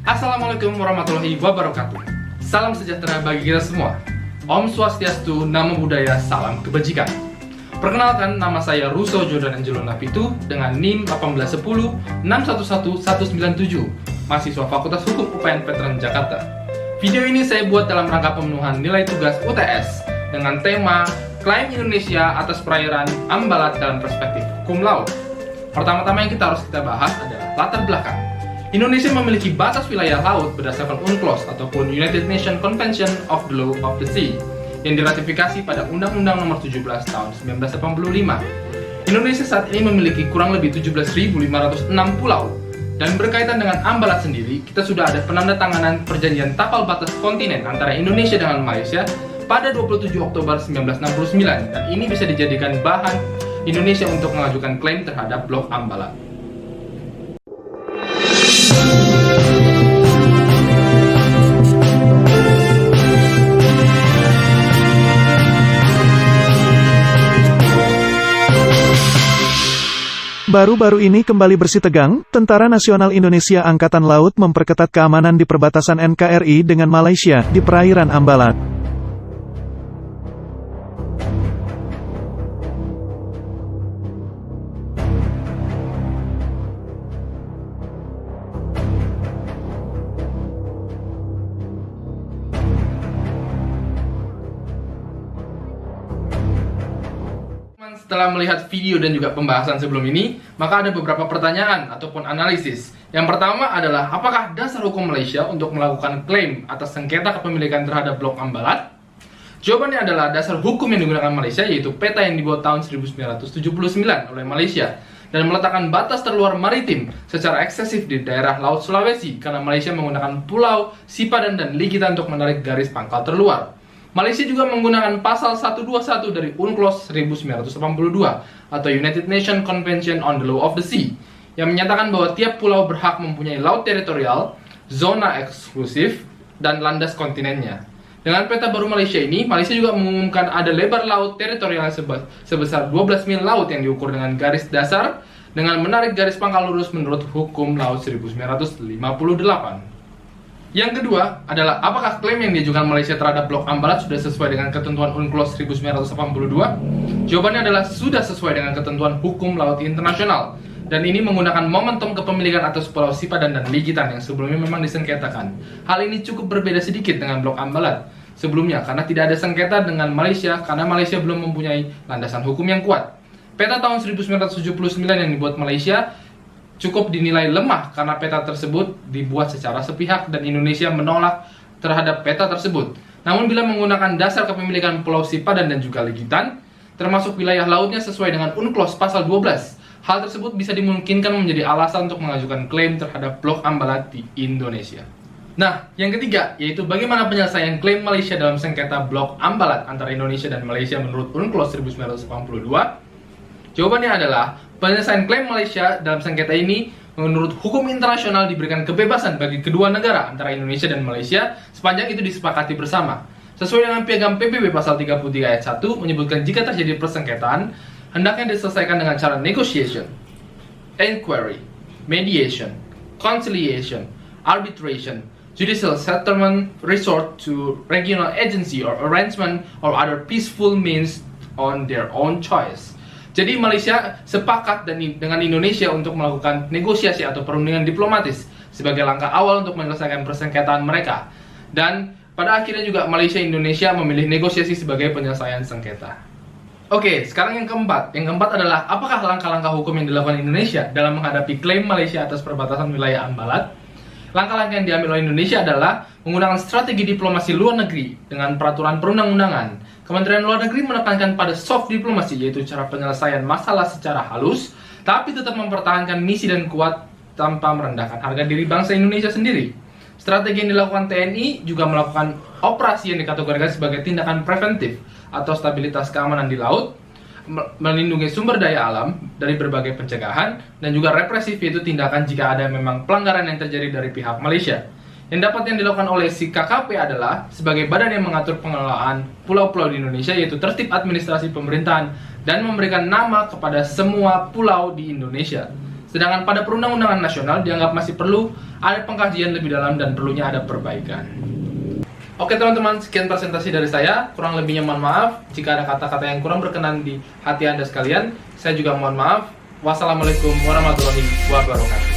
Assalamualaikum warahmatullahi wabarakatuh. Salam sejahtera bagi kita semua. Om Swastiastu, Namo Buddhaya, salam kebajikan. Perkenalkan, nama saya Russo Jordan Angelo Napitu dengan NIM 1810 611 197, mahasiswa Fakultas Hukum UPN Veteran Jakarta. Video ini saya buat dalam rangka pemenuhan nilai tugas UTS dengan tema Klaim Indonesia atas perairan Ambalat dalam perspektif hukum laut. Pertama-tama yang kita harus bahas adalah latar belakang. Indonesia memiliki batas wilayah laut berdasarkan UNCLOS ataupun United Nations Convention of the Law of the Sea yang diratifikasi pada Undang-Undang Nomor 17 Tahun 1985. Indonesia saat ini memiliki kurang lebih 17.506 pulau, dan berkaitan dengan Ambalat sendiri, kita sudah ada penandatanganan perjanjian tapal batas kontinen antara Indonesia dengan Malaysia pada 27 Oktober 1969, dan ini bisa dijadikan bahan Indonesia untuk mengajukan klaim terhadap Blok Ambalat. Baru-baru ini kembali bersih tegang, Tentara Nasional Indonesia Angkatan Laut memperketat keamanan di perbatasan NKRI dengan Malaysia di perairan Ambalat. Setelah melihat video dan juga pembahasan sebelum ini, maka ada beberapa pertanyaan ataupun analisis. Yang pertama adalah, apakah dasar hukum Malaysia untuk melakukan klaim atas sengketa kepemilikan terhadap Blok Ambalat? Jawabannya adalah dasar hukum yang digunakan Malaysia, yaitu peta yang dibuat tahun 1979 oleh Malaysia dan meletakkan batas terluar maritim secara eksesif di daerah Laut Sulawesi karena Malaysia menggunakan pulau Sipadan dan Ligitan untuk menarik garis pangkal terluar. Malaysia juga menggunakan pasal 121 dari UNCLOS 1982 atau United Nations Convention on the Law of the Sea yang menyatakan bahwa tiap pulau berhak mempunyai laut teritorial, zona eksklusif, dan landas kontinennya. Dengan peta baru Malaysia ini, Malaysia juga mengumumkan ada lebar laut teritorial sebesar 12 mil laut yang diukur dengan garis dasar dengan menarik garis pangkal lurus menurut hukum laut 1958. Yang kedua adalah, apakah klaim yang diajukan Malaysia terhadap Blok Ambalat sudah sesuai dengan ketentuan UNCLOS 1982? Jawabannya adalah sudah sesuai dengan ketentuan hukum laut internasional, dan ini menggunakan momentum kepemilikan atas Pulau Sipadan dan Ligitan yang sebelumnya memang disengketakan. Hal ini cukup berbeda sedikit dengan Blok Ambalat sebelumnya karena tidak ada sengketa dengan Malaysia karena Malaysia belum mempunyai landasan hukum yang kuat. Peta tahun 1979 yang dibuat Malaysia cukup dinilai lemah karena peta tersebut dibuat secara sepihak dan Indonesia menolak terhadap peta tersebut. Namun bila menggunakan dasar kepemilikan Pulau Sipadan dan juga Ligitan, termasuk wilayah lautnya sesuai dengan UNCLOS pasal 12, hal tersebut bisa dimungkinkan menjadi alasan untuk mengajukan klaim terhadap Blok Ambalat di Indonesia. Nah, yang ketiga, yaitu bagaimana penyelesaian klaim Malaysia dalam sengketa Blok Ambalat antara Indonesia dan Malaysia menurut UNCLOS 1982? Jawabannya adalah, penyelesaian klaim Malaysia dalam sengketa ini menurut hukum internasional diberikan kebebasan bagi kedua negara antara Indonesia dan Malaysia sepanjang itu disepakati bersama. Sesuai dengan piagam PBB pasal 33 ayat 1 menyebutkan jika terjadi persengketaan, hendaknya diselesaikan dengan cara negotiation, inquiry, mediation, conciliation, arbitration, judicial settlement, resort to regional agency or arrangement or other peaceful means on their own choice. Jadi Malaysia sepakat dengan Indonesia untuk melakukan negosiasi atau perundingan diplomatis sebagai langkah awal untuk menyelesaikan persengketaan mereka. Dan pada akhirnya juga Malaysia dan Indonesia memilih negosiasi sebagai penyelesaian sengketa. Oke, sekarang yang keempat. Yang keempat adalah, apakah langkah-langkah hukum yang dilakukan Indonesia dalam menghadapi klaim Malaysia atas perbatasan wilayah Ambalat? Langkah-langkah yang diambil oleh Indonesia adalah menggunakan strategi diplomasi luar negeri dengan peraturan perundang-undangan. Kementerian Luar Negeri menekankan pada soft diplomasi, yaitu cara penyelesaian masalah secara halus, tapi tetap mempertahankan misi dan kuat tanpa merendahkan harga diri bangsa Indonesia sendiri. Strategi yang dilakukan TNI juga melakukan operasi yang dikategorikan sebagai tindakan preventif atau stabilitas keamanan di laut, melindungi sumber daya alam dari berbagai pencegahan, dan juga represif, yaitu tindakan jika ada memang pelanggaran yang terjadi dari pihak Malaysia. Yang dilakukan oleh si KKP adalah sebagai badan yang mengatur pengelolaan pulau-pulau di Indonesia, yaitu tertib administrasi pemerintahan dan memberikan nama kepada semua pulau di Indonesia. Sedangkan pada perundang-undangan nasional dianggap masih perlu ada pengkajian lebih dalam dan perlunya ada perbaikan. Oke teman-teman, sekian presentasi dari saya. Kurang lebihnya mohon maaf jika ada kata-kata yang kurang berkenan di hati Anda sekalian. Saya juga mohon maaf. Wassalamualaikum warahmatullahi wabarakatuh.